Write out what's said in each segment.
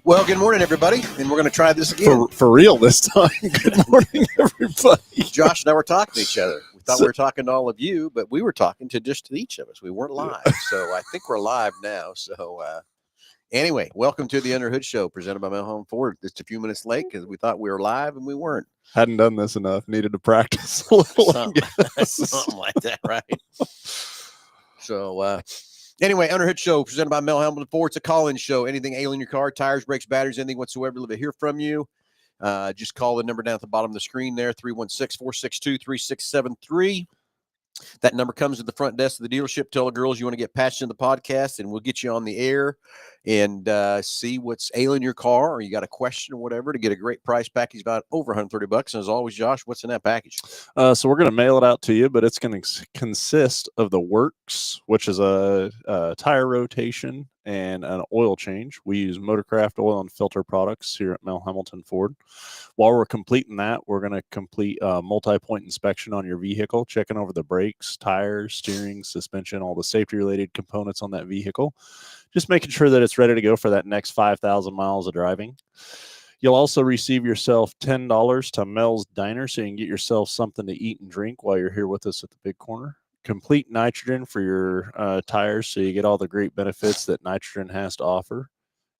Well, good morning, everybody, and we're going to try this again. For real this time. Good morning, everybody. Josh and I were talking to each other. We thought we were talking to all of you, but we were talking to just each of us. We weren't live, so I think we're live now. So anyway, welcome to the Under Hood Show, presented by Mel Hambelton Ford. Just a few minutes late because we thought we were live, and we weren't. Hadn't done this enough. Needed to practice a little. Something like that, right? So anyway, Under Hood Show, presented by Mel Hambelton Ford. It's a call-in show. Anything ailing your car, tires, brakes, batteries, anything whatsoever, we'd love to hear from you. Just call the number down at the bottom of the screen there, 316-462-3673. That number comes to the front desk of the dealership. Tell the girls you want to get patched in the podcast, and we'll get you on the air and see what's ailing your car, or you got a question or whatever, to get a great price package about over $130. And as always, Josh, what's in that package? So we're going to mail it out to you, but it's going to consist of the works, which is a tire rotation and an oil change. We use Motorcraft oil and filter products here at Mel Hambelton Ford. While we're completing that, we're going to complete a multi-point inspection on your vehicle, checking over the brakes, tires, steering, suspension, all the safety-related components on that vehicle, just making sure that it's ready to go for that next 5,000 miles of driving. You'll also receive yourself $10 to Mel's Diner, so you can get yourself something to eat and drink while you're here with us at the Big Corner. Complete nitrogen for your tires, so you get all the great benefits that nitrogen has to offer.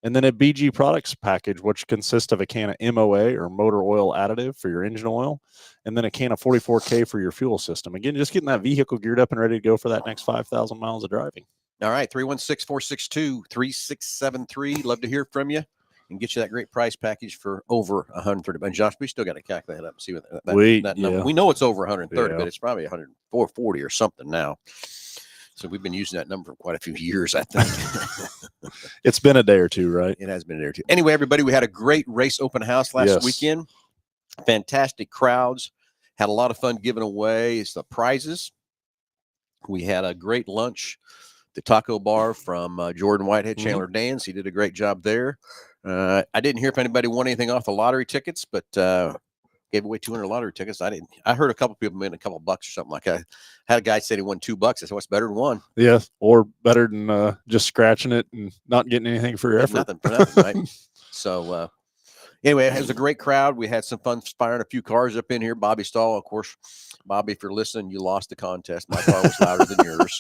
And then a BG products package, which consists of a can of MOA or motor oil additive for your engine oil, and then a can of 44K for your fuel system. Again, just getting that vehicle geared up and ready to go for that next 5,000 miles of driving. All right, 316-462-3673. Love to hear from you and get you that great price package for over $130. And Josh, we still got to calculate that up and see what that number. We know it's over $130, but it's probably $140 or something now. So we've been using that number for quite a few years, I think. It's been a day or two, right? It has been a day or two. Anyway, everybody, we had a great race open house last weekend. Fantastic crowds. Had a lot of fun giving away the prizes. We had a great lunch, the taco bar from Jordan Whitehead, Chandler Dans. He did a great job there. I didn't hear if anybody won anything off the lottery tickets, but gave away 200 lottery tickets. I heard a couple people made a couple bucks or something like that. I had a guy say he won $2. I said, what's better than one? Yes, or better than just scratching it and not getting anything for your effort. Nothing for nothing, right? So anyway, it was a great crowd. We had some fun firing a few cars up in here. Bobby Stahl, of course. Bobby, if you're listening, you lost the contest. My car was louder than yours.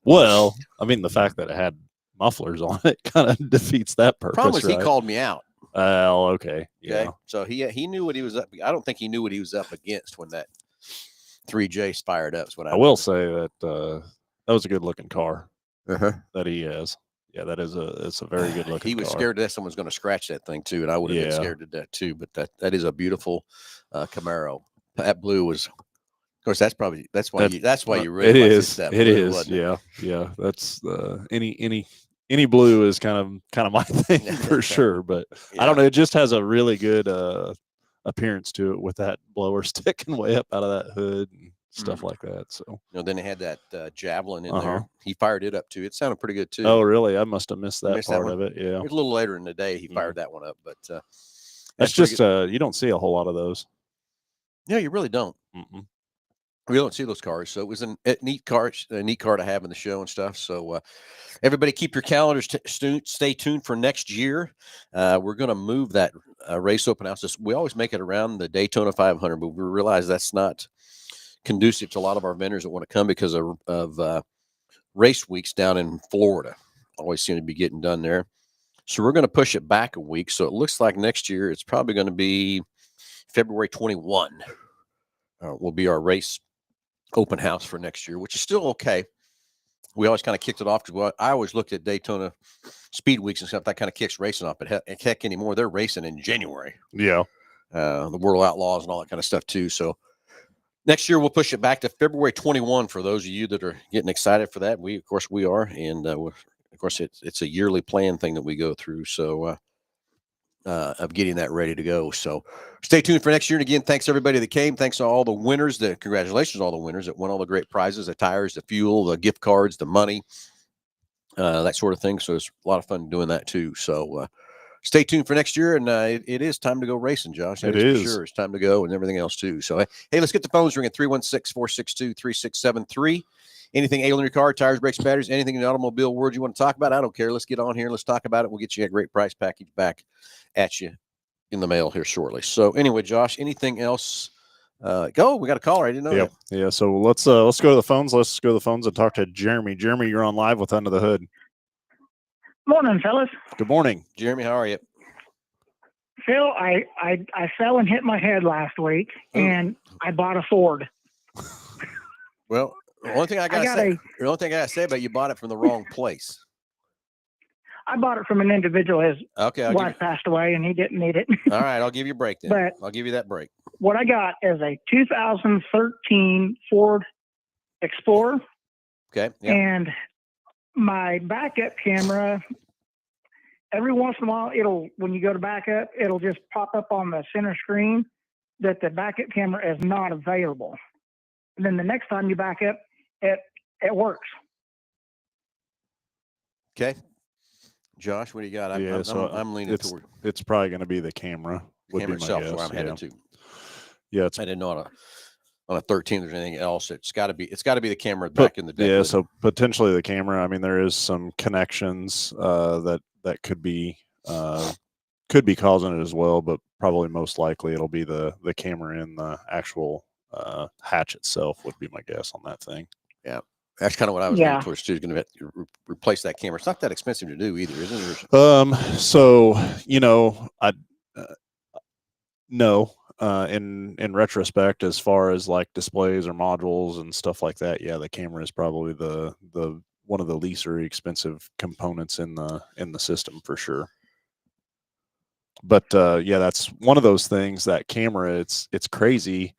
Well, I mean, the fact that it had mufflers on it kind of defeats that purpose. Problem is, right? he called me out. Oh, okay. Yeah. So he knew what he was up. I don't think he knew what he was up against when that 3J fired up. Is what I will say that that was a good looking car that he has. Yeah, it's a very good looking. He was car. scared that someone's going to scratch that thing too, and I would have been scared to death too. But that is a beautiful Camaro. That blue was, of course, that's why you really it is that it blue, is yeah. That's any blue is kind of my thing for sure. But I don't know, it just has a really good appearance to it with that blower sticking way up out of that hood and stuff like that. So then they had that Javelin in there. He fired it up too. It sounded pretty good too. Oh, really? I must have missed that part of it. Yeah, it was a little later in the day. He fired that one up, but that's just you don't see a whole lot of those. Yeah, you really don't. We don't see those cars, so it was a neat car to have in the show and stuff. So everybody, keep your calendars stay tuned for next year. We're going to move that race open house. We always make it around the Daytona 500, but we realize that's not conducive to a lot of our vendors that want to come because of race weeks down in Florida. Always seem to be getting done there. So we're going to push it back a week. So it looks like next year it's probably going to be February 21 will be our race open house for next year, which is still okay. We always kind of kicked it off because I always looked at Daytona speed weeks and stuff that kind of kicks racing off, but heck anymore, they're racing in January. Yeah. The World Outlaws and all that kind of stuff too. So next year we'll push it back to February 21 for those of you that are getting excited for that. We are. And of course it's a yearly plan thing that we go through. So of getting that ready to go. So stay tuned for next year. And again, thanks everybody that came. Thanks to all the winners. Congratulations to all the winners that won all the great prizes, the tires, the fuel, the gift cards, the money, that sort of thing. So it's a lot of fun doing that too. So stay tuned for next year. And it is time to go racing, Josh. It is. For sure. It's time to go and everything else too. So, hey, let's get the phones ringing. 316-462-3673. anything ailing your car, tires, brakes, batteries, anything in the automobile world you want to talk about, I don't care. Let's get on here. Let's talk about it. We'll get you a great price package back at you in the mail here shortly. So anyway, Josh, anything else? Go. We got a caller. I didn't know that. Yeah. So let's go to the phones. Let's go to the phones and talk to Jeremy. Jeremy, you're on live with Under the Hood. Morning, fellas. Good morning, Jeremy. How are you? Phil, I fell and hit my head last week, and I bought a Ford. Well, the only thing I gotta say about you bought it from the wrong place. I bought it from an individual. His wife passed away, and he didn't need it. All right, I'll give you a break then. But I'll give you that break. What I got is a 2013 Ford Explorer. Okay. Yep. And my backup camera, every once in a while, when you go to backup, it'll just pop up on the center screen that the backup camera is not available. And then the next time you back up, it works. Okay. Josh, what do you got? I'm leaning toward. It's probably going to be the camera. The camera itself is where I'm headed to. Yeah, I didn't know on a 13 there's anything else. It's got to be the camera back in the day. Yeah, so potentially the camera. I mean, there is some connections that could be causing it as well, but probably most likely it'll be the camera in the actual hatch itself would be my guess on that thing. Yeah. That's kind of what I was leaning towards too. Is going to replace that camera. It's not that expensive to do either, isn't it? So no. In retrospect, as far as like displays or modules and stuff like that, yeah, the camera is probably the one of the least or expensive components in the system for sure. But yeah, that's one of those things. That camera, it's crazy.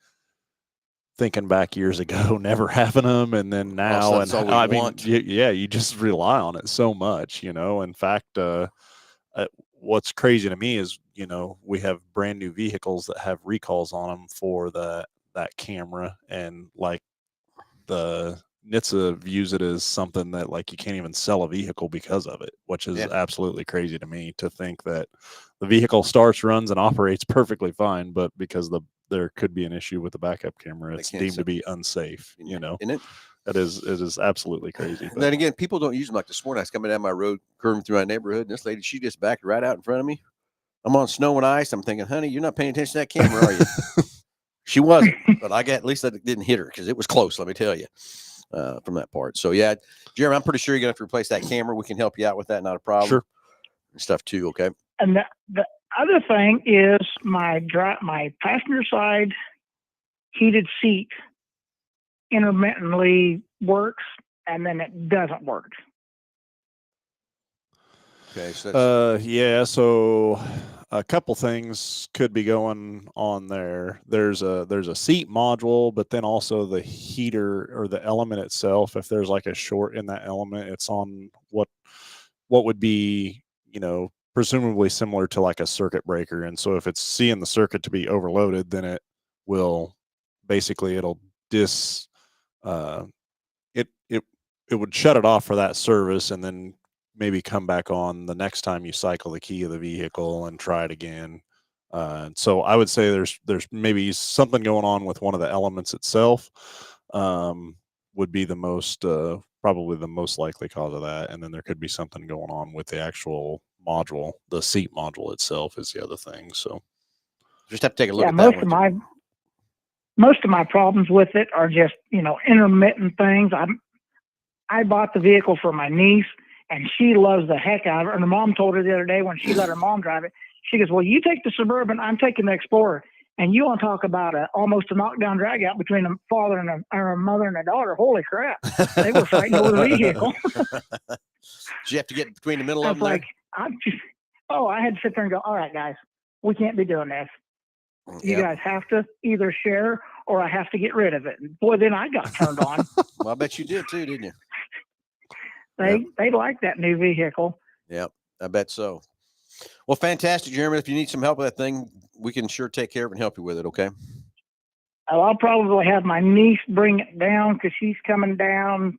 Thinking back years ago, never having them, and then now, you just rely on it so much, In fact, what's crazy to me is, we have brand new vehicles that have recalls on them for that camera, and like the NHTSA views it as something that like you can't even sell a vehicle because of it, which is absolutely crazy to me to think that the vehicle starts, runs, and operates perfectly fine, but because there could be an issue with the backup camera, it's deemed to be unsafe. Isn't it? It is absolutely crazy. And then again, people don't use them. Like this morning, I was coming down my road, curving through my neighborhood, and this lady, she just backed right out in front of me. I'm on snow and ice. I'm thinking, honey, you're not paying attention to that camera, are you? She wasn't, but at least I didn't hit her because it was close. Let me tell you, from that part. So yeah, Jeremy, I'm pretty sure you're gonna have to replace that camera. We can help you out with that. Not a problem. Sure. And stuff too. Okay. And the other thing is my passenger side heated seat intermittently works, and then it doesn't work. Okay, so so a couple things could be going on there. There's a seat module, but then also the heater or the element itself. If there's like a short in that element, it's on what would be, presumably similar to like a circuit breaker. And so if it's seeing the circuit to be overloaded, then it will it'll it would shut it off for that service, and then maybe come back on the next time you cycle the key of the vehicle and try it again. So I would say there's maybe something going on with one of the elements itself, would be the most probably the most likely cause of that. And then there could be something going on with the actual module. The seat module itself is the other thing. So just have to take a look at that. Most of my problems with it are just, intermittent things. I bought the vehicle for my niece, and she loves the heck out of it. And her mom told her the other day when she let her mom drive it, she goes, well, you take the Suburban, I'm taking the Explorer. And you want to talk about almost a knockdown drag out between a father and a mother and a daughter. Holy crap. They were fighting over the vehicle. Did you have to get between the middle of them? I had to sit there and go, all right, guys, we can't be doing this. You guys have to either share or I have to get rid of it. And boy, then I got turned on. Well, I bet you did too, didn't you? They like that new vehicle. Yep, I bet so. Well, fantastic, Jeremy. If you need some help with that thing, we can sure take care of it and help you with it, okay? I'll probably have my niece bring it down because she's coming down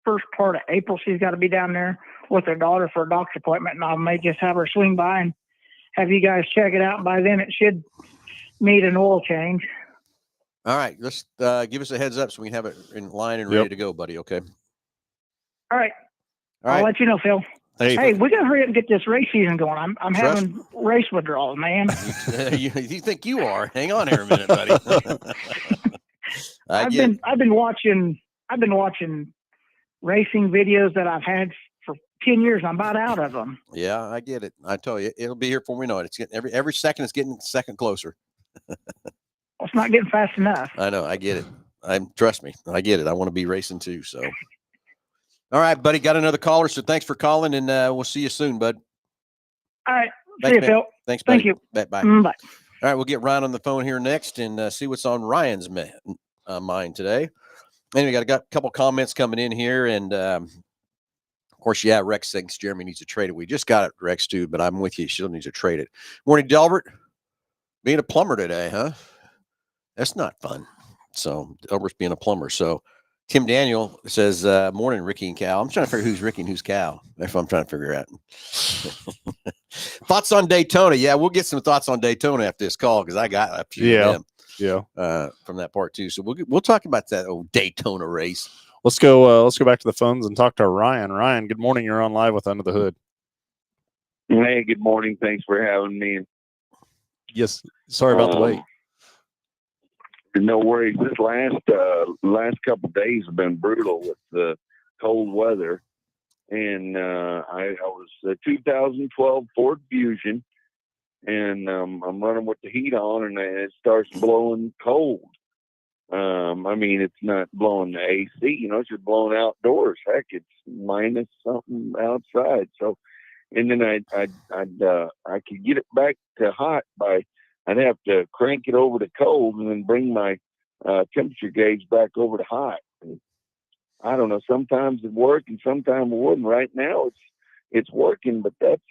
first part of April. She's got to be down there with her daughter for a doctor's appointment, and I may just have her swing by and have you guys check it out. By then, it should need an oil change. All right, let's give us a heads up so we can have it in line and ready to go, buddy. Okay. All right. All right. I'll let you know, Phil. Hey, we gotta hurry up and get this race season going. I'm Trust- having race withdrawals, man. you think you are? Hang on here a minute, buddy. I've been watching racing videos that I've had for 10 years. I'm about out of them. Yeah, I get it. I tell you, it'll be here before we know it. It's getting every second. It's getting a second closer. It's not getting fast enough. I know. I get it. Trust me. I get it. I want to be racing too. So, all right, buddy. Got another caller. So thanks for calling, and we'll see you soon, bud. All right. Thanks, See you, man. Phil. Thanks, buddy. Thank you. Bye. Bye. All right, we'll get Ryan on the phone here next and see what's on Ryan's mind today. Anyway, got a couple comments coming in here, and of course, yeah, Rex thinks Jeremy needs to trade it. We just got it, Rex, too, but I'm with you. She still needs to trade it. Morning, Delbert. Being a plumber today, huh? That's not fun. So Delbert's being a plumber. So Tim Daniel says, morning, Ricky and Cal. I'm trying to figure who's Ricky and who's Cal. That's what I'm trying to figure out. Thoughts on Daytona? Yeah, we'll get some thoughts on Daytona after this call because I got a few of them from that part too. So we'll talk about that old Daytona race. Let's go back to the phones and talk to Ryan. Ryan, good morning. You're on live with Under the Hood. Hey, good morning. Thanks for having me. Yes. Sorry about the wait. No worries. This last couple of days have been brutal with the cold weather, and I was a 2012 Ford Fusion, and I'm running with the heat on, and it starts blowing cold. I mean, it's not blowing the AC, it's just blowing outdoors. Heck, it's minus something outside. So, and then I could get it back to hot I'd have to crank it over to cold and then bring my temperature gauge back over to hot. And I don't know. Sometimes it worked and sometimes it wouldn't. Right now it's working, but that's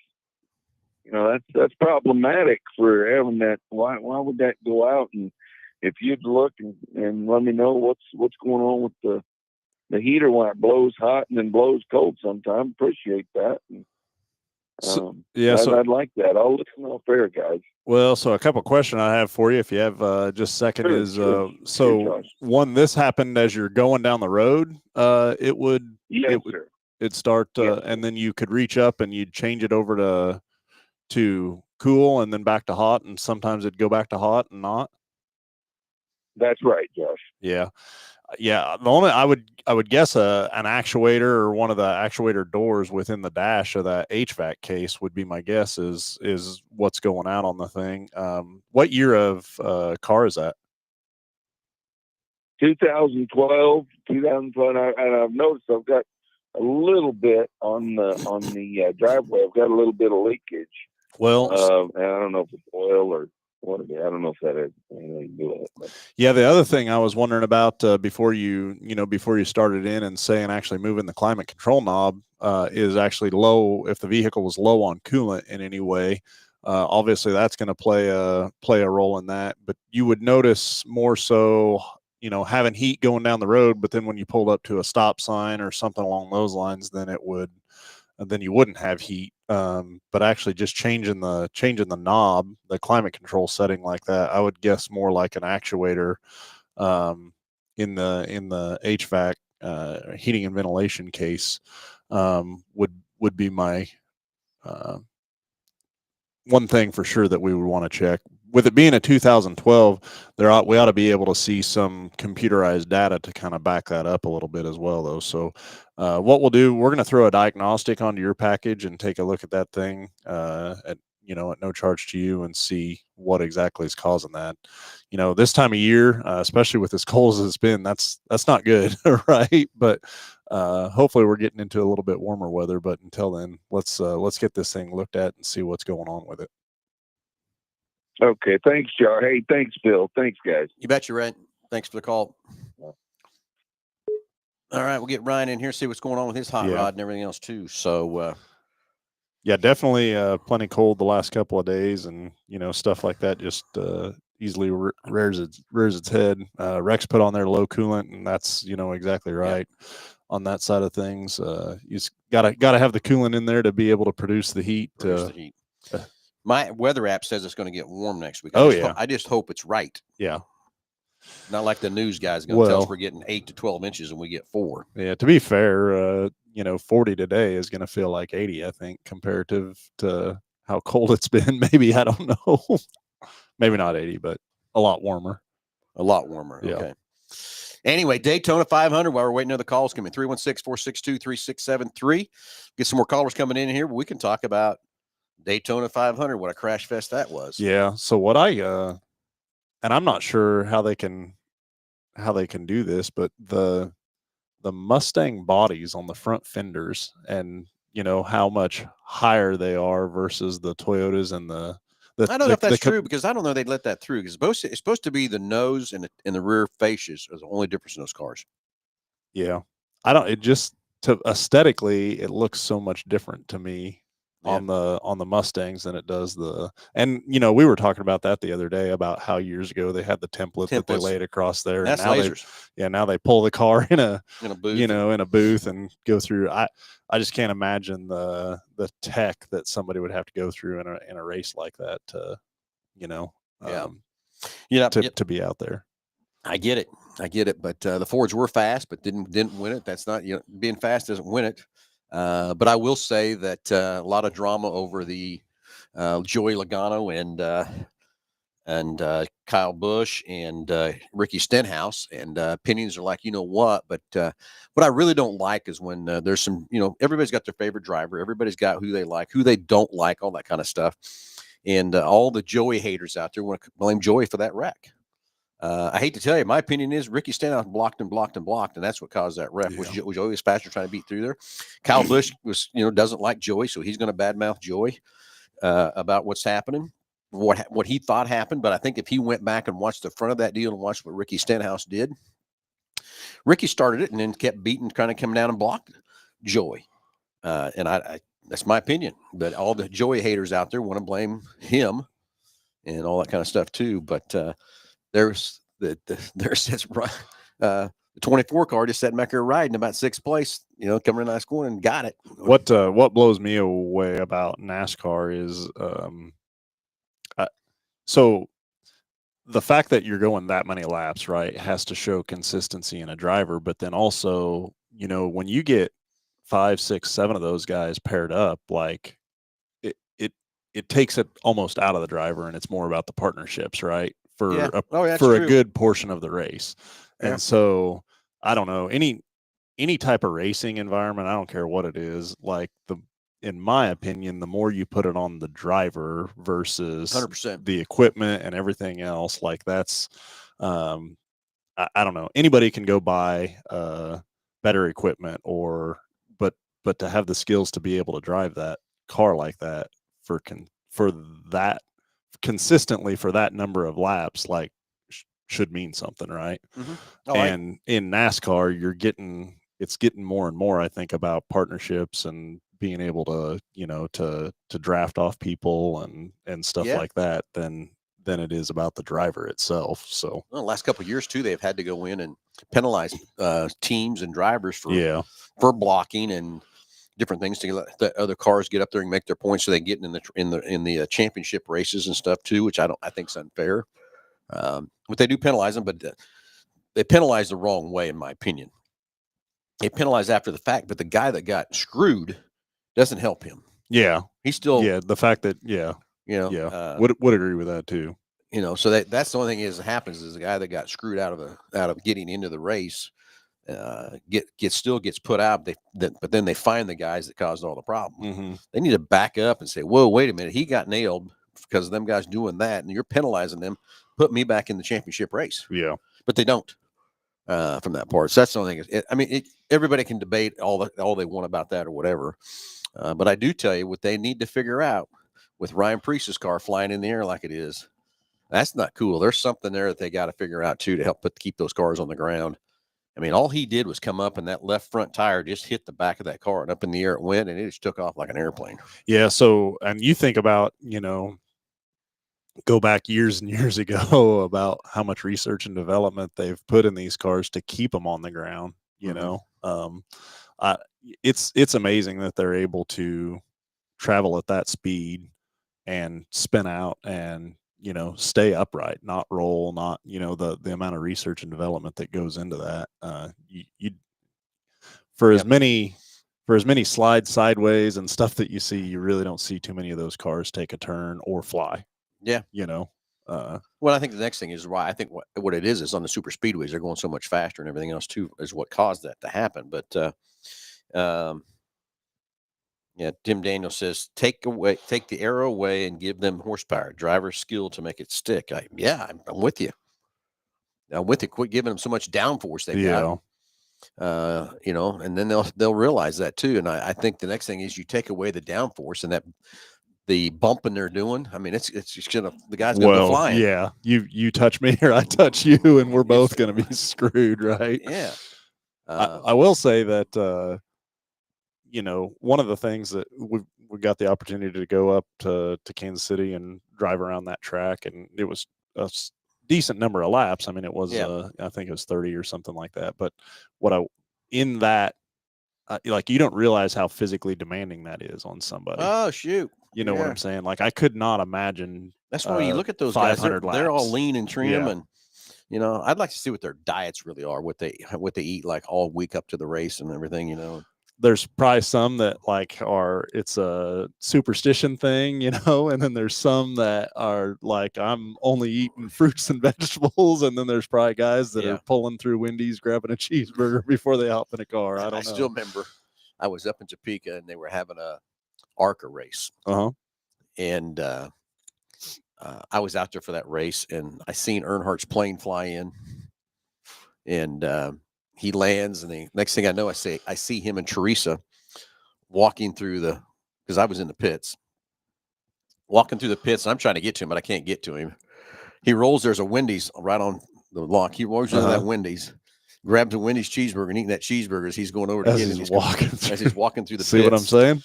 problematic for having that. Why would that go out? And if you'd look and let me know what's going on with the heater when it blows hot and then blows cold sometimes, appreciate that. And, I'd like that. I'll listen off air, guys. Well, so a couple of questions I have for you, if you have just a second, Sure. One, this happened as you're going down the road. It'd start, and then you could reach up and you'd change it over to cool and then back to hot, and sometimes it'd go back to hot and not. That's right, Josh. Yeah. The only I would guess an actuator or one of the actuator doors within the dash of that HVAC case would be my guess is what's going out on the thing. What year of car is that? 2012. And I've noticed I've got a little bit on the driveway. I've got a little bit of leakage. Well, and I don't know if it's oil or what it is. I don't know if that is anything to do with it. But. Yeah, the other thing I was wondering about before you started in and saying actually moving the climate control knob is actually low. If the vehicle was low on coolant in any way, obviously that's going to play a role in that. But you would notice more so, having heat going down the road. But then when you pulled up to a stop sign or something along those lines, then you wouldn't have heat. But actually just changing the knob, the climate control setting like that, I would guess more like an actuator in the HVAC heating and ventilation case would be my one thing for sure that we would want to check. With it being a 2012, we ought to be able to see some computerized data to kind of back that up a little bit as well, though. So what we'll do, we're going to throw a diagnostic onto your package and take a look at that thing at no charge to you and see what exactly is causing that. This time of year, especially with as cold as it's been, that's not good, right? But hopefully we're getting into a little bit warmer weather. But until then, let's get this thing looked at and see what's going on with it. Okay, thanks, Jar. Hey, thanks, Bill. Thanks, guys. You bet you're right. Thanks for the call. All right, we'll get Ryan in here, see what's going on with his hot rod and everything else too. So, definitely plenty cold the last couple of days, and stuff like that just easily rears its head. Rex put on there low coolant, and that's exactly right on that side of things. You gotta have the coolant in there to be able to produce the heat. My weather app says it's going to get warm next week. I just hope it's right. Yeah. Not like the news guys going to tell us Well, we're getting 8 to 12 inches and we get 4. yeah, to be fair, 40 today is going to feel like 80, I think, comparative to how cold it's been. Maybe, I don't know. Maybe not 80, but a lot warmer. A lot warmer. Yeah. Okay. Anyway, Daytona 500, while we're waiting on the calls coming, 316-462-3673. Get some more callers coming in here, but we can talk about Daytona 500, what a crash fest that was. Yeah. So what and I'm not sure how they can do this, but the Mustang bodies on the front fenders, and how much higher they are versus the Toyotas and the I don't know if that's true, because I don't know they'd let that through, because it's supposed to be the nose and the rear fascias are the only difference in those cars. Yeah. It just, aesthetically, it looks so much different to me on the Mustangs than it does and we were talking about that the other day, about how years ago they had the template that they laid across there. That's and now lasers. now they pull the car in a booth, in a booth and go through. I just can't imagine the tech that somebody would have to go through in a race like that to to be out there. I get it, but the Fords were fast, but didn't win it. That's not, being fast doesn't win it. But I will say that a lot of drama over the Joey Logano and Kyle Busch and Ricky Stenhouse, and opinions are like, what. But what I really don't like is when there's some, everybody's got their favorite driver, everybody's got who they like, who they don't like, all that kind of stuff. And all the Joey haters out there want to blame Joey for that wreck. I hate to tell you, my opinion is Ricky Stenhouse blocked, and that's what caused that wreck. Yeah. Was Joey was faster trying to beat through there. Kyle Busch was, doesn't like Joey, so he's going to badmouth Joey about what's happening, what he thought happened. But I think if he went back and watched the front of that deal and watched what Ricky Stenhouse did, Ricky started it and then kept beating, kind of coming down and blocked Joey. And I that's my opinion. But all the Joey haters out there want to blame him and all that kind of stuff too. But there's the 24 car just sat back there riding about 6th place, coming in nice corner and got it. What blows me away about NASCAR is so the fact that you're going that many laps, right, has to show consistency in a driver. But then also, when you get 5, 6, 7 of those guys paired up, like it takes it almost out of the driver, and it's more about the partnerships, right? For a good portion of the race. Yeah. And so I don't know, any type of racing environment, I don't care what it is, like in my opinion, the more you put it on the driver versus 100%. the equipment and everything else, like that's I don't know, anybody can go buy better equipment but to have the skills to be able to drive that car like that for that consistently for that number of laps, like should mean something, right? Mm-hmm. And in NASCAR, it's getting more and more, I think, about partnerships and being able to to draft off people and stuff like that than it is about the driver itself. So the last couple of years too, they've had to go in and penalize teams and drivers for blocking and different things to let the other cars get up there and make their points, so they get in the championship races and stuff too, which I think is unfair. But they do penalize them, but they penalize the wrong way, in my opinion. They penalize after the fact, but the guy that got screwed doesn't help him. Yeah, he's still the fact that would agree with that too. So that's the only thing happens is the guy that got screwed out of getting into the race still gets put out. But then they find the guys that caused all the problem. Mm-hmm. They need to back up and say, "Whoa, wait a minute! He got nailed because of them guys doing that, and you're penalizing them. Put me back in the championship race." Yeah, but they don't from that part. So that's the only thing. Everybody can debate all they want about that or whatever. But I do tell you what they need to figure out with Ryan Preece's car flying in the air like it is. That's not cool. There's something there that they got to figure out too to help keep those cars on the ground. All he did was come up and that left front tire just hit the back of that car and up in the air it went, and it just took off like an airplane. Yeah. So, and you think about, go back years and years ago about how much research and development they've put in these cars to keep them on the ground, it's amazing that they're able to travel at that speed and spin out and, stay upright, not roll, not, the amount of research and development that goes into that. For as many slides sideways and stuff that you see, you really don't see too many of those cars take a turn or fly. Yeah. Well, I think the next thing is why I think what it is on the super speedways, they're going so much faster and everything else too, is what caused that to happen. But yeah, Tim Daniel says, take the arrow away and give them horsepower, driver skill to make it stick. I'm with you. I'm with you. Quit giving them so much downforce they've got. And then they'll realize that too. And I think the next thing is you take away the downforce and that the bumping they're doing. I mean, it's just the guy's gonna go flying. Yeah, you touch me or I touch you, and we're both gonna be screwed, right? Yeah. I will say that one of the things that we got the opportunity to go up to Kansas City and drive around that track, and it was a decent number of laps. I mean, it was I think it was 30 or something like that. But you don't realize how physically demanding that is on somebody. Oh shoot! You know what I'm saying? Like, I could not imagine. That's why when you look at those guys, they're all lean and trim, and I'd like to see what their diets really are, what they eat like all week up to the race and everything. There's probably some that it's a superstition thing, and then there's some that are like, I'm only eating fruits and vegetables, and then there's probably guys that are pulling through Wendy's grabbing a cheeseburger before they hop in a car. I still remember I was up in Topeka and they were having a ARCA race. And I was out there for that race, and I seen Earnhardt's plane fly in, and he lands, and the next thing I know, I see him and Teresa walking through because I was in the pits, walking through the pits, and I'm trying to get to him, but I can't get to him. He rolls. There's a Wendy's right on the lock. He rolls into that Wendy's, grabs a Wendy's cheeseburger, and eating that cheeseburger as he's going over to get it. As he's walking through the See pits. What I'm saying?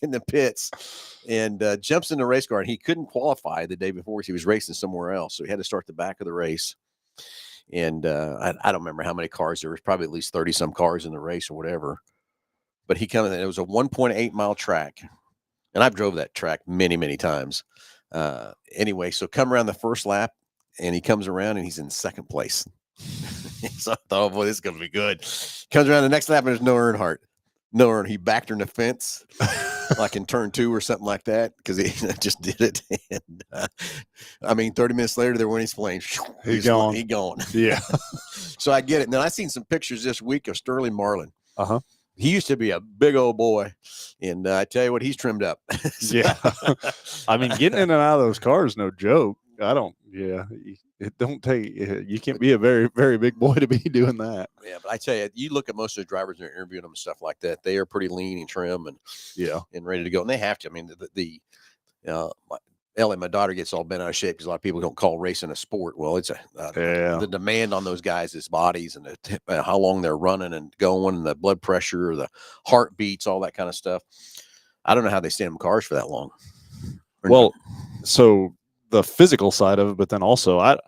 In the pits, and jumps in the race car, and he couldn't qualify the day before. He was racing somewhere else, so he had to start the back of the race. And I don't remember how many cars. There was probably at least 30 some cars in the race or whatever. But he comes in. It was a 1.8 mile track, and I've drove that track many, many times. Anyway, so come around the first lap, and he comes around, and he's in second place. So I thought, oh boy, this is gonna be good. Comes around the next lap, and there's no Earnhardt. No Earnhardt. He backed her in the fence, like in turn 2 or something like that, because he just did it. And 30 minutes later, they're winning his plane. He's gone. He's gone. Yeah. So I get it. And then I seen some pictures this week of Sterling Marlin. He used to be a big old boy, and I tell you what, he's trimmed up. Yeah. Getting in and out of those cars, no joke. It don't take. You can't be a very, very big boy to be doing that. Yeah, but I tell you, you look at most of the drivers and they're interviewing them and stuff like that. They are pretty lean and trim and ready to go, and they have to. I mean, Ellie, my daughter, gets all bent out of shape because a lot of people don't call racing a sport. Well, it's the demand on those guys' bodies and how long they're running and going, and the blood pressure, the heartbeats, all that kind of stuff. I don't know how they stay in cars for that long. Well, so the physical side of it, but then also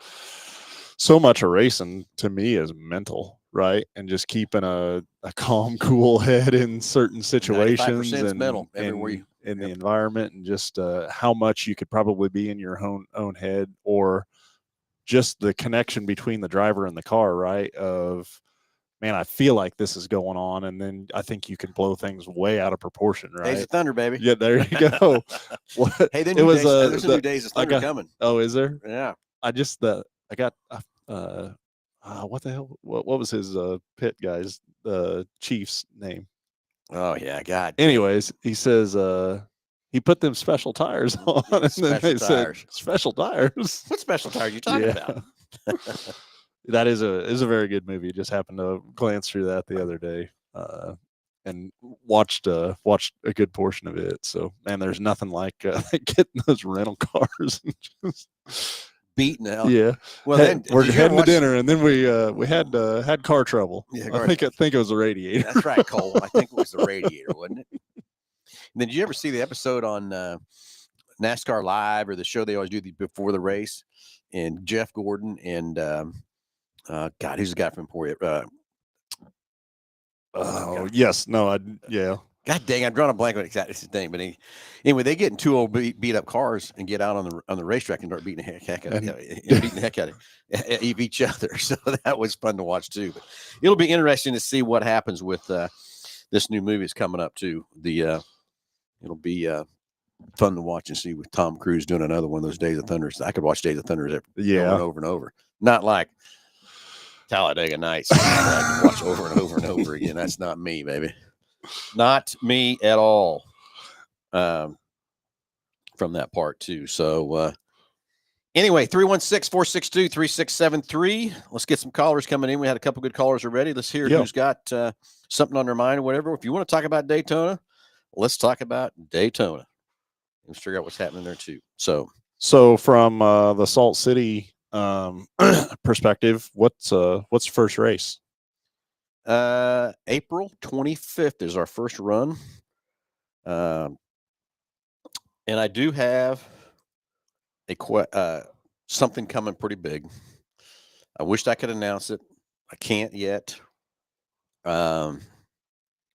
so much of racing to me is mental, right? And just keeping a calm, cool head in certain situations and mental everywhere in the environment, and just how much you could probably be in your own head, or just the connection between the driver and the car, right? Of, man, I feel like this is going on, and then I think you can blow things way out of proportion, right? Days of Thunder, baby. Yeah, there you go. Hey, then there's new Days of Thunder coming. Oh, is there? Yeah. I got what the hell? What was his pit guy's Chief's name? Oh yeah, God. Anyways, he says he put them special tires on, and then they said, special tires. What special tires are you talking about? That is a very good movie. Just happened to glance through that the other day, and watched a good portion of it. So, man, there's nothing like getting those rental cars and just beating out. Yeah. Well, then we're heading to dinner, and then we had car trouble. Yeah, I think it was the radiator. That's right, Cole. I think it was the radiator, wasn't it? And then did you ever see the episode on NASCAR Live, or the show they always do before the race? And Jeff Gordon and who's the guy from Emporia? Yes. No. God, God dang, I'm drawing a blank on exactly the thing. But anyway, they get in two old beat up cars and get out on the racetrack and start beating the heck out of each other. So that was fun to watch too. But it'll be interesting to see what happens with this new movie that's coming up too. It'll be fun to watch and see with Tom Cruise doing another one of those Days of Thunder. I could watch Days of Thunder over and over and over. Not like Talladega Nights. I could watch over and over and over again. That's not me, baby. Not me at all. From that part too. So anyway, 316-462-3673. Let's get some callers coming in. We had a couple good callers already. Let's hear who's got something on their mind or whatever. If you want to talk about Daytona, let's talk about Daytona. Let's figure out what's happening there too. So from the Salt City perspective, what's first race? April 25th is our first run. And I do have something coming pretty big. I wished I could announce it. I can't yet. From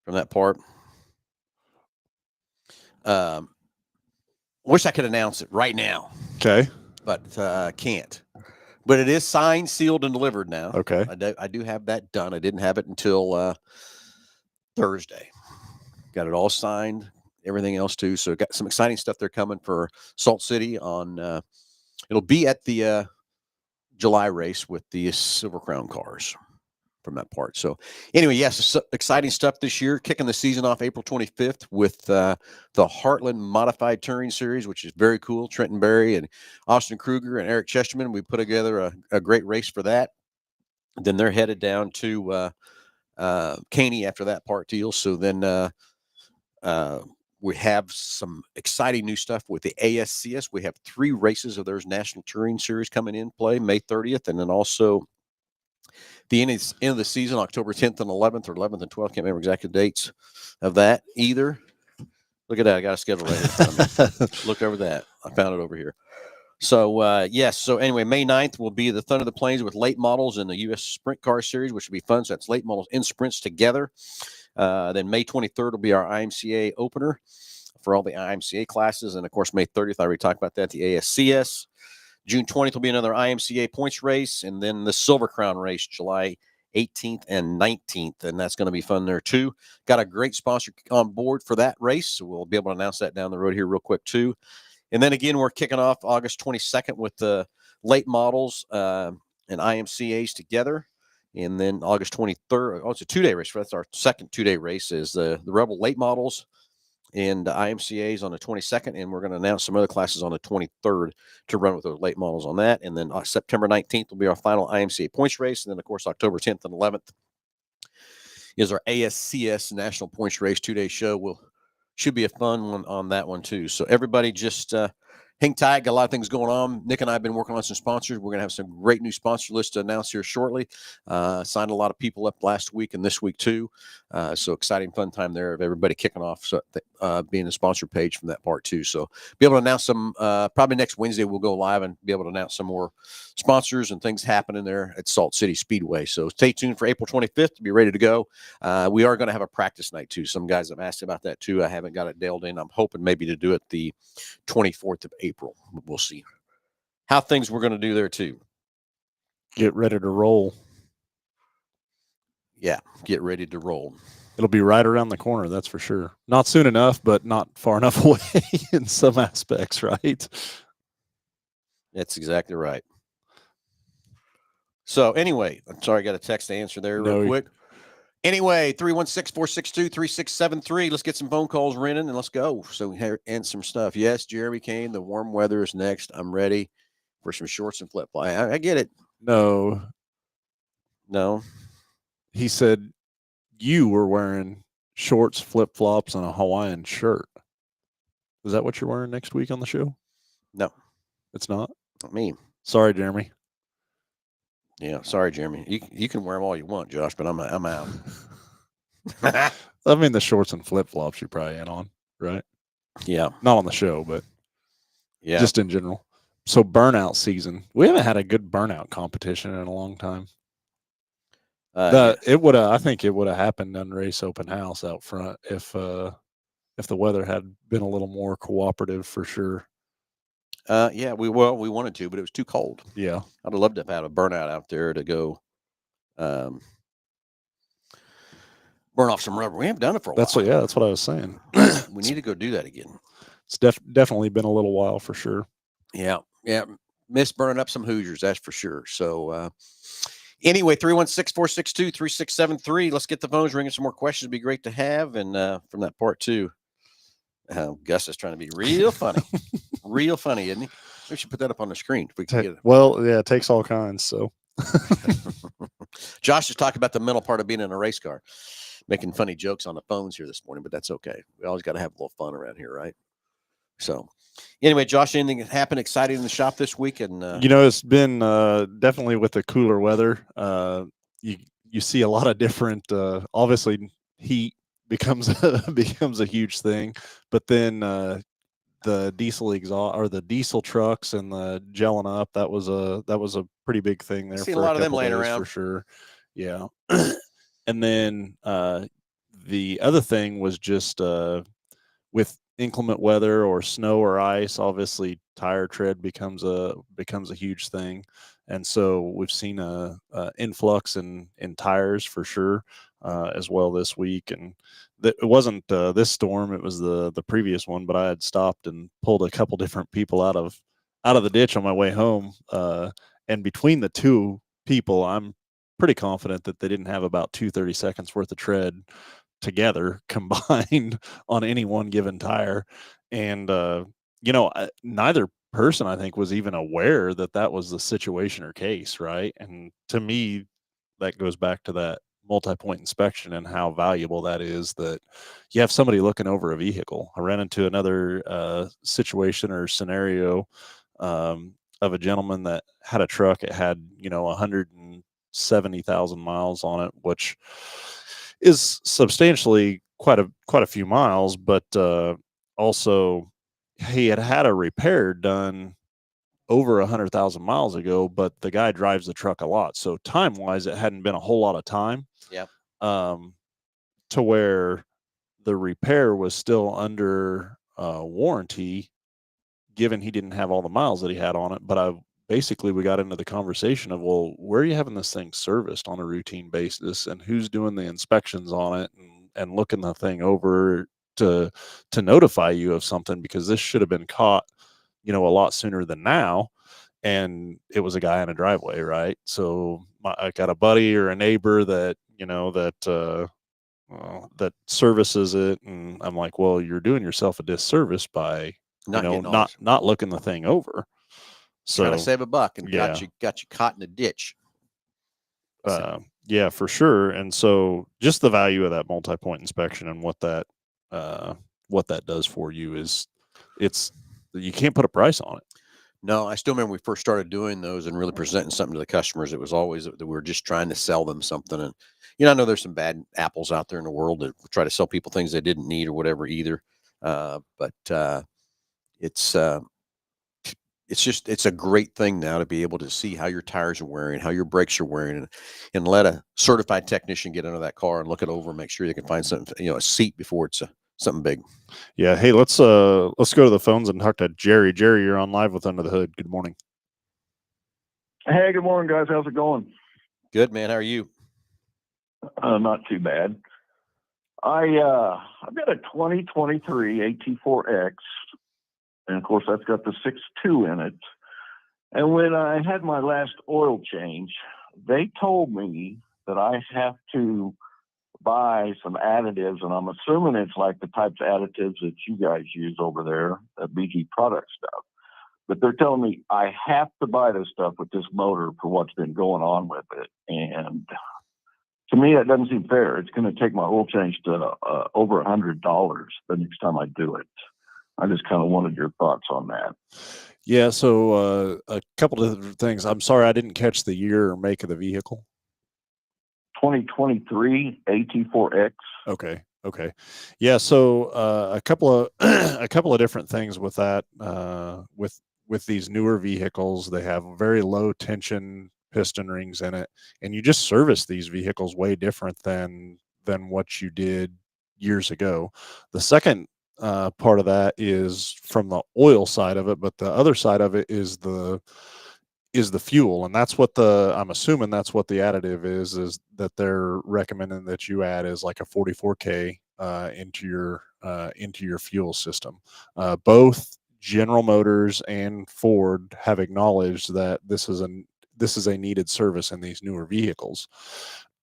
that part. Wish I could announce it right now. Okay. But can't. But it is signed, sealed, and delivered now. Okay. I do have that done. I didn't have it until Thursday. Got it all signed, everything else too. So got some exciting stuff there coming for Salt City on it'll be at the July race with the Silver Crown cars from that part. So anyway, yes, exciting stuff this year, kicking the season off April 25th with the Heartland Modified Touring Series, which is very cool. Trenton Berry and Austin Kruger and Eric Chesterman, we put together a great race for that. Then they're headed down to Caney after that part deal. So then we have some exciting new stuff with the ASCS. We have 3 races of theirs National Touring Series coming in play May 30th, and then also the end of the season, October 10th and 11th, or 11th and 12th. Can't remember exact dates of that either. Look at that. I got a schedule right here. Look over that. I found it over here. So, yes. So, anyway, May 9th will be the Thunder of the Plains with late models in the U.S. Sprint Car Series, which will be fun. So, that's late models in sprints together. Then May 23rd will be our IMCA opener for all the IMCA classes. And, of course, May 30th, I already talked about that, the ASCS. June 20th will be another IMCA points race, and then the Silver Crown race, July 18th and 19th, and that's going to be fun there too. Got a great sponsor on board for that race, so we'll be able to announce that down the road here real quick too. And then again, we're kicking off August 22nd with the late models and IMCAs together. And then August 23rd, it's a 2-day race. That's our second 2-day race, is the Rebel late models and IMCAs on the 22nd, and we're going to announce some other classes on the 23rd to run with those late models on that. And then September 19th will be our final IMCA points race. And then, of course, October 10th and 11th is our ASCS National Points Race 2-day show. Should be a fun one on that one, too. So everybody just hang tight. Got a lot of things going on. Nick and I have been working on some sponsors. We're going to have some great new sponsor lists to announce here shortly. Signed a lot of people up last week and this week too. So exciting, fun time there of everybody kicking off. So being a sponsor page from that part too. So be able to announce some, probably next Wednesday we'll go live and be able to announce some more sponsors and things happening there at Salt City Speedway. So stay tuned for April 25th to be ready to go. We are going to have a practice night too. Some guys have asked about that too. I haven't got it nailed in. I'm hoping maybe to do it the 24th of April. We'll see how things we're going to do there too. Get ready to roll. Yeah, get ready to roll. It'll be right around the corner, that's for sure. Not soon enough, but not far enough away in some aspects, right? That's exactly right. So anyway, I'm sorry, I got a text to answer there real quick. Anyway, 316-462-3673. Let's get some phone calls running and let's go. So we and some stuff. Yes, Jeremy Kane, the warm weather is next. I'm ready for some shorts and flip flop. I get it. No. He said you were wearing shorts, flip flops, and a Hawaiian shirt. Is that what you're wearing next week on the show? No, it's not. Not me. Sorry, Jeremy. Yeah, sorry, Jeremy. You can wear them all you want, Josh, but I'm out. I mean, the shorts and flip flops you probably in on, right? Yeah, not on the show, but yeah, just in general. So burnout season. We haven't had a good burnout competition in a long time. It would have. I think it would have happened on Race Open House out front if if the weather had been a little more cooperative for sure. Yeah, we wanted to, but it was too cold. Yeah. I'd have loved to have had a burnout out there to go burn off some rubber. We haven't done it for a while. That's what I was saying. We need to go do that again. It's definitely been a little while for sure. Yeah. Miss burning up some Hoosiers, that's for sure. So anyway, 316-462-3673. Let's get the phones ringing. Some more questions would be great to have. And from that part too, Gus is trying to be real funny. Real funny, isn't he? We should put that up on the screen if we can get it. Well, yeah, it takes all kinds. So Josh is talking about the mental part of being in a race car, making funny jokes on the phones here this morning, but that's okay. We always got to have a little fun around here, right? So anyway, Josh, anything that happened exciting in the shop this week? And it's been definitely with the cooler weather. You see a lot of different. Obviously, heat becomes a huge thing, but then the diesel exhaust or the diesel trucks and the gelling up, that was a pretty big thing there. See for a lot of them couple laying days around for sure. Yeah. And then the other thing was just with inclement weather or snow or ice, obviously tire tread becomes a huge thing. And so we've seen a influx in tires for sure as well this week. And it wasn't this storm; it was the previous one. But I had stopped and pulled a couple different people out of the ditch on my way home. And between the two people, I'm pretty confident that they didn't have about 230 seconds worth of tread together combined on any one given tire. And neither person, I think, was even aware that was the situation or case, right? And to me, that goes back to that multi-point inspection and how valuable that is, that you have somebody looking over a vehicle. I ran into another situation or scenario of a gentleman that had a truck. It had 170,000 miles on it, which is substantially quite a few miles, but also he had a repair done over 100,000 miles ago, but the guy drives the truck a lot. So time wise, it hadn't been a whole lot of time. Yeah. To where the repair was still under warranty, given he didn't have all the miles that he had on it. But we got into the conversation of, well, where are you having this thing serviced on a routine basis, and who's doing the inspections on it and looking the thing over to notify you of something, because this should have been caught, a lot sooner than now. And it was a guy in a driveway, right? So I got a buddy or a neighbor that, that services it. And I'm like, well, you're doing yourself a disservice by, not looking the thing over. So trying to save a buck and yeah. got you caught in a ditch. Yeah, for sure. And so just the value of that multi-point inspection and what that does for you is, you can't put a price on it. No, I still remember we first started doing those and really presenting something to the customers. It was always that we were just trying to sell them something. And, I know there's some bad apples out there in the world that try to sell people things they didn't need or whatever either. But it's a great thing now to be able to see how your tires are wearing, how your brakes are wearing, and let a certified technician get under that car and look it over and make sure they can find something, a seat before it's something big. Yeah. Hey, let's go to the phones and talk to Jerry. Jerry, you're on Live with Under the Hood. Good morning. Hey, good morning, guys. How's it going? Good, man. How are you? Not too bad. I've got a 2023 AT4X, and of course that's got the 6.2 in it. And when I had my last oil change, they told me that I have to buy some additives, and I'm assuming it's like the types of additives that you guys use over there, BG product stuff. But they're telling me I have to buy this stuff with this motor for what's been going on with it. And to me, that doesn't seem fair. It's going to take my oil change to over $100 the next time I do it. I just kind of wanted your thoughts on that. Yeah. So a couple of different things. I'm sorry, I didn't catch the year or make of the vehicle. 2023 AT4X. Okay. Yeah. So a couple of different things with that. With these newer vehicles, they have very low tension piston rings in it, and you just service these vehicles way different than what you did years ago. The second part of that is from the oil side of it, but the other side of it is the fuel, and that's what I'm assuming that's what the additive is that they're recommending that you add is like a 44K into your fuel system. Both General Motors and Ford have acknowledged that this is a needed service in these newer vehicles.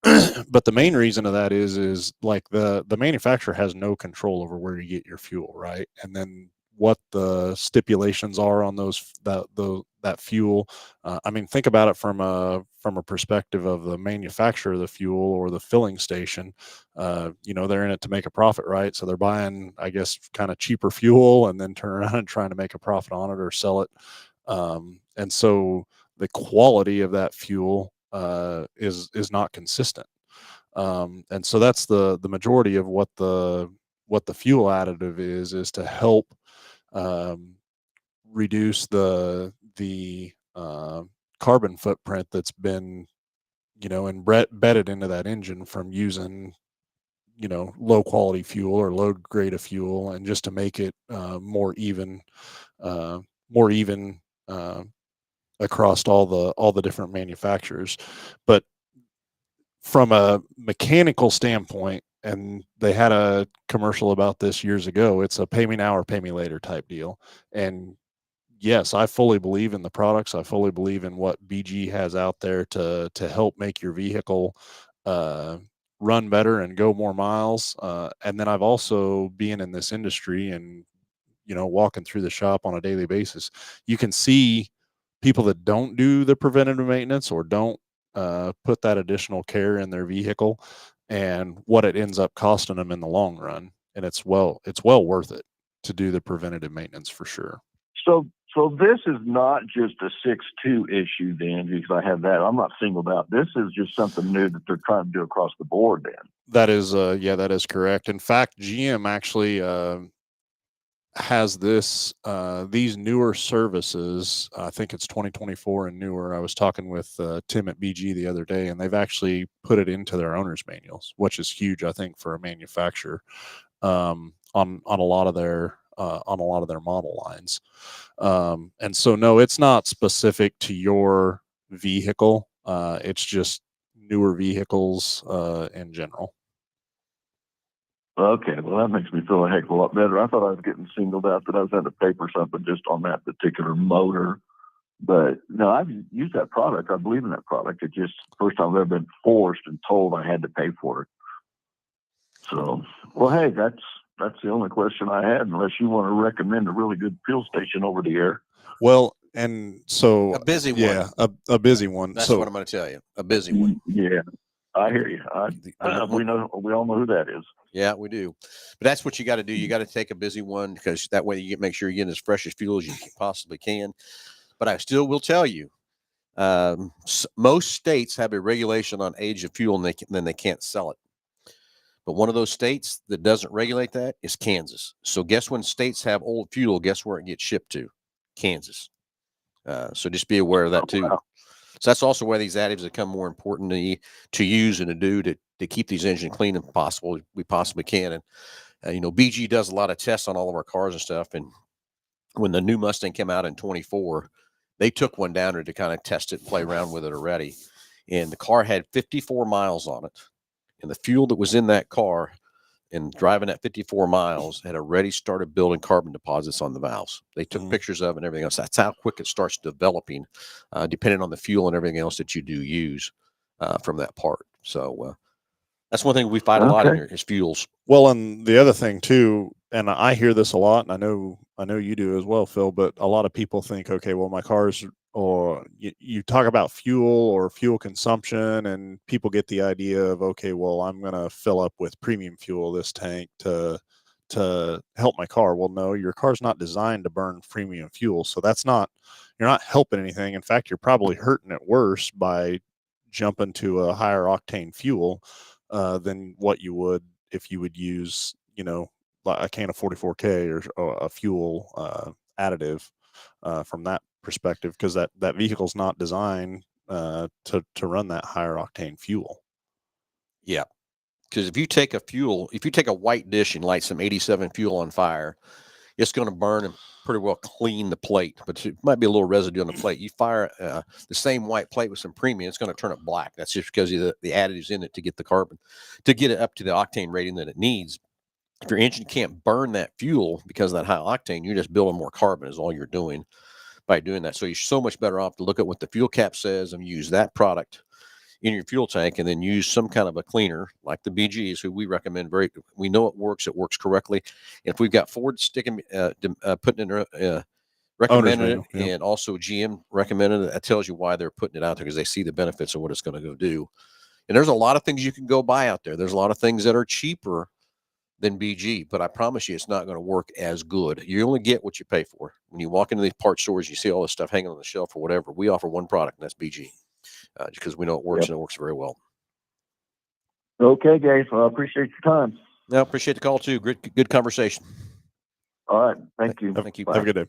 But the main reason of that is like the manufacturer has no control over where you get your fuel, right? And then what the stipulations are on that fuel. I mean, think about it from a perspective of the manufacturer of the fuel or the filling station. They're in it to make a profit, right? So they're buying, I guess, kind of cheaper fuel and then turn around and trying to make a profit on it or sell it. And so the quality of that fuel is not consistent. And so that's the majority of what the fuel additive is to help reduce the carbon footprint that's been embedded into that engine from using low quality fuel or low grade of fuel, and just to make it more even across all the different manufacturers. But from a mechanical standpoint, and they had a commercial about this years ago, it's a pay me now or pay me later type deal. And yes, I fully believe in the products. I fully believe in what BG has out there to help make your vehicle run better and go more miles. And then I've also been in this industry and walking through the shop on a daily basis, you can see people that don't do the preventative maintenance or don't put that additional care in their vehicle, and what it ends up costing them in the long run. And it's well worth it to do the preventative maintenance for sure. So this is not just a 6.2 issue then, because I have that. I'm not singled out. This is just something new that they're trying to do across the board then. That is, that is correct. In fact, GM actually has these newer services. I think it's 2024 and newer. I was talking with Tim at BG the other day, and they've actually put it into their owner's manuals, which is huge, I think, for a manufacturer on a lot of their model lines. And so no, it's not specific to your vehicle. It's just newer vehicles in general. Okay, well, that makes me feel a heck of a lot better. I thought I was getting singled out, that I was having to pay for something just on that particular motor. But no, I've used that product. I believe in that product. It's just the first time I've ever been forced and told I had to pay for it. So, well, hey, that's the only question I had, unless you want to recommend a really good fuel station over the air. Well, and so a busy one. Yeah, a busy one. That's what I'm going to tell you. A busy one. Yeah, I hear you. We all know who that is. Yeah, we do. But that's what you got to do. You got to take a busy one, because that way you make sure you're getting as fresh as fuel as you possibly can. But I still will tell you, most states have a regulation on age of fuel, and then they can't sell it. But one of those states that doesn't regulate that is Kansas. So guess when states have old fuel, guess where it gets shipped to? Kansas. So just be aware of that too. Wow. So that's also why these additives become more important to use and to do to keep these engines clean as we possibly can. And BG does a lot of tests on all of our cars and stuff. And when the new Mustang came out in 24, they took one down there to kind of test it and play around with it already. And the car had 54 miles on it. And the fuel that was in that car and driving at 54 miles had already started building carbon deposits on the valves. They took pictures of it and everything else. That's how quick it starts developing, depending on the fuel and everything else that you do use from that part. So that's one thing we fight a lot in here is fuels. Well, and the other thing too, and I hear this a lot, and I know you do as well, Phil, but a lot of people think, okay, well, my car's, or you talk about fuel or fuel consumption, and people get the idea of, okay, well, I'm going to fill up with premium fuel this tank to help my car. Well, no, your car's not designed to burn premium fuel. So you're not helping anything. In fact, you're probably hurting it worse by jumping to a higher octane fuel than what you would if you would use, a can of 44K or a fuel additive from that perspective, because that vehicle's not designed to run that higher octane fuel. Yeah. because if you take a white dish and light some 87 fuel on fire, it's going to burn and pretty well clean the plate, but it might be a little residue on the plate. You fire the same white plate with some premium, it's going to turn it black. That's just because of the additives in it to get the carbon, to get it up to the octane rating that it needs. If your engine can't burn that fuel because of that high octane, you're just building more carbon is all you're doing by doing that. So you're so much better off to look at what the fuel cap says and use that product in your fuel tank, and then use some kind of a cleaner like the BGs, who we recommend. We know it works correctly. And if we've got Ford putting in recommended it, and also GM recommended it, that tells you why they're putting it out there, because they see the benefits of what it's going to go do. And there's a lot of things you can go buy out there. There's a lot of things that are cheaper than BG, but I promise you it's not going to work as good. You only get what you pay for. When you walk into these parts stores, you see all this stuff hanging on the shelf or whatever. We offer one product, and that's BG. Because we know it works, and it works very well. Okay, guys. Well, I appreciate your time. I appreciate the call too. Good conversation. All right. Thank you. Thank you. Have a good day.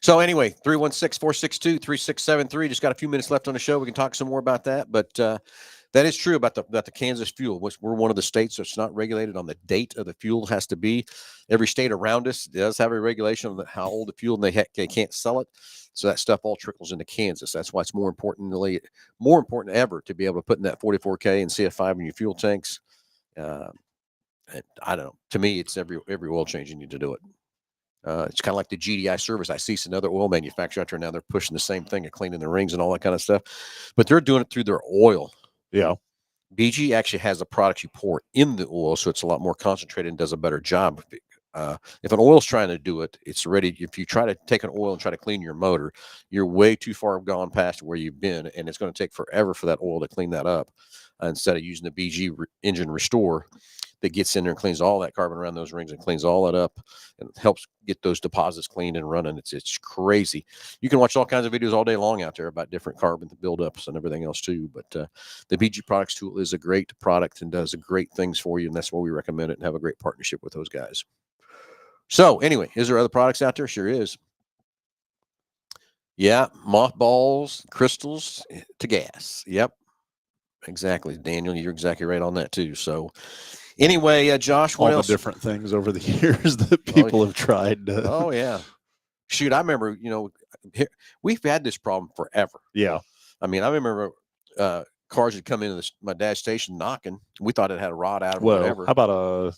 So anyway, 316-462-3673. Just got a few minutes left on the show. We can talk some more about that. But that is true about the Kansas fuel, which we're one of the states that's not regulated on the date of the fuel has to be. Every state around us does have a regulation on how old the fuel, and they can't sell it. So that stuff all trickles into Kansas. That's why it's more important ever to be able to put in that 44K and CF5 in your fuel tanks. And I don't know. To me, it's every oil change you need to do it. It's kind of like the GDI service. I see some other oil manufacturers out there now. They're pushing the same thing of cleaning the rings and all that kind of stuff, but they're doing it through their oil. Yeah. BG actually has a product you pour in the oil, so it's a lot more concentrated and does a better job. If an oil's trying to do it, it's ready. If you try to take an oil and try to clean your motor, you're way too far gone past where you've been, and it's going to take forever for that oil to clean that up. Instead of using the BG engine restore that gets in there and cleans all that carbon around those rings and cleans all that up and helps get those deposits cleaned and running. It's crazy. You can watch all kinds of videos all day long out there about different carbon buildups and everything else too. But the BG Products tool is a great product and does great things for you, and that's why we recommend it and have a great partnership with those guys. So anyway, is there other products out there? Sure is. Yeah, mothballs, crystals to gas. Yep, exactly, Daniel. You're exactly right on that too. So anyway, Josh, what all else? The different things over the years that people have tried. Oh yeah, shoot, I remember. We've had this problem forever. Yeah, I mean, I remember cars would come into my dad's station knocking. We thought it had a rod out of whatever. How about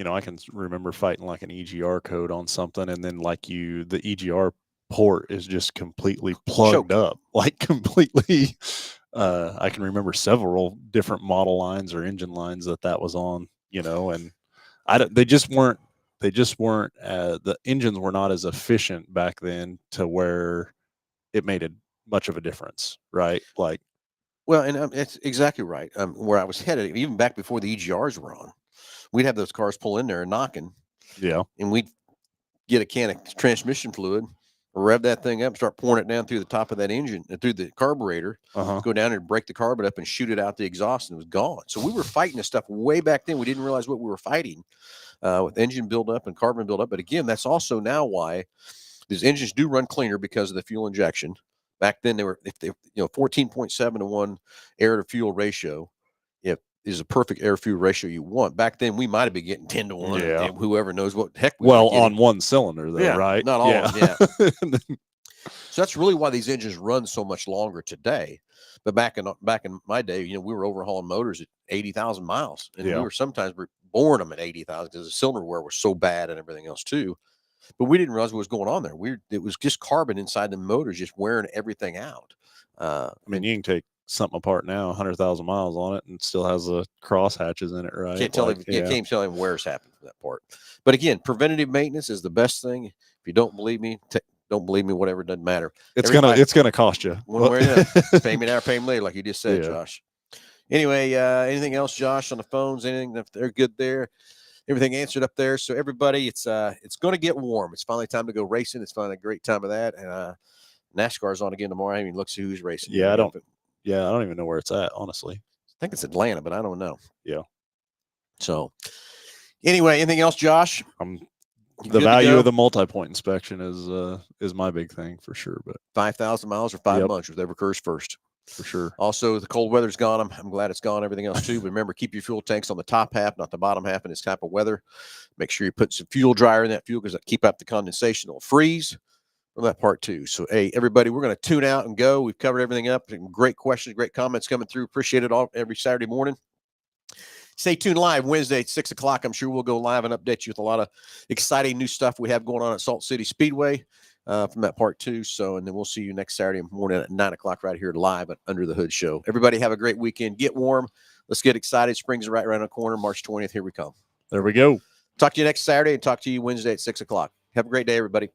I can remember fighting like an EGR code on something, and then the EGR port is just completely plugged up, like completely. I can remember several different model lines or engine lines that was on, and they just weren't. The engines were not as efficient back then to where it made much of a difference, right? Well, and it's exactly right. Where I was headed, even back before the EGRs were on, we'd have those cars pull in there and knocking. Yeah. And we'd get a can of transmission fluid, rev that thing up, start pouring it down through the top of that engine, through the carburetor, go down there and break the carbon up and shoot it out the exhaust, and it was gone. So we were fighting this stuff way back then. We didn't realize what we were fighting with engine buildup and carbon buildup. But again, that's also now why these engines do run cleaner because of the fuel injection. Back then, 14.7 to 1 air to fuel ratio. If is a perfect air fuel ratio you want. Back then, we might have been getting 10 to 1. Yeah. And whoever knows what the heck we were getting. On one cylinder, though, right? Not all of them, yeah. So that's really why these engines run so much longer today. But back in my day, we were overhauling motors at 80,000 miles, and we were sometimes boring them at 80,000 because the cylinder wear was so bad and everything else too. But we didn't realize what was going on there. It was just carbon inside the motors, just wearing everything out. I mean, you can take something apart now, 100,000 miles on it, and still has the cross hatches in it, right? Can't tell him where's happened for that part. But again, preventative maintenance is the best thing. If you don't believe me, whatever, it doesn't matter. It's gonna cost you. One way or another. Pay me now, pay me later, like you just said, Josh. Anyway, anything else, Josh, on the phones? Anything? If they're good there, everything answered up there. So everybody, it's going to get warm. It's finally time to go racing. It's finally a great time of that. And NASCAR's on again tomorrow. I haven't even looked to see who's racing. Yeah, I don't even know where it's at, honestly. I think it's Atlanta, but I don't know. Yeah. So anyway, anything else, Josh? The value of the multi-point inspection is my big thing for sure. But 5,000 miles or 5 months, whichever occurs first. For sure. Also, the cold weather's gone. I'm glad it's gone. Everything else too. But remember, keep your fuel tanks on the top half, not the bottom half in this type of weather. Make sure you put some fuel dryer in that fuel because that keep up the condensation. It'll freeze on that part too. So, hey, everybody, we're going to tune out and go. We've covered everything up. Great questions, great comments coming through. Appreciate it all every Saturday morning. Stay tuned live Wednesday at 6 o'clock. I'm sure we'll go live and update you with a lot of exciting new stuff we have going on at Salt City Speedway from that part two. So, and then we'll see you next Saturday morning at 9 o'clock right here live at Under the Hood Show. Everybody have a great weekend. Get warm. Let's get excited. Spring's right around the corner. March 20th. Here we come. There we go. Talk to you next Saturday and talk to you Wednesday at 6 o'clock. Have a great day, everybody.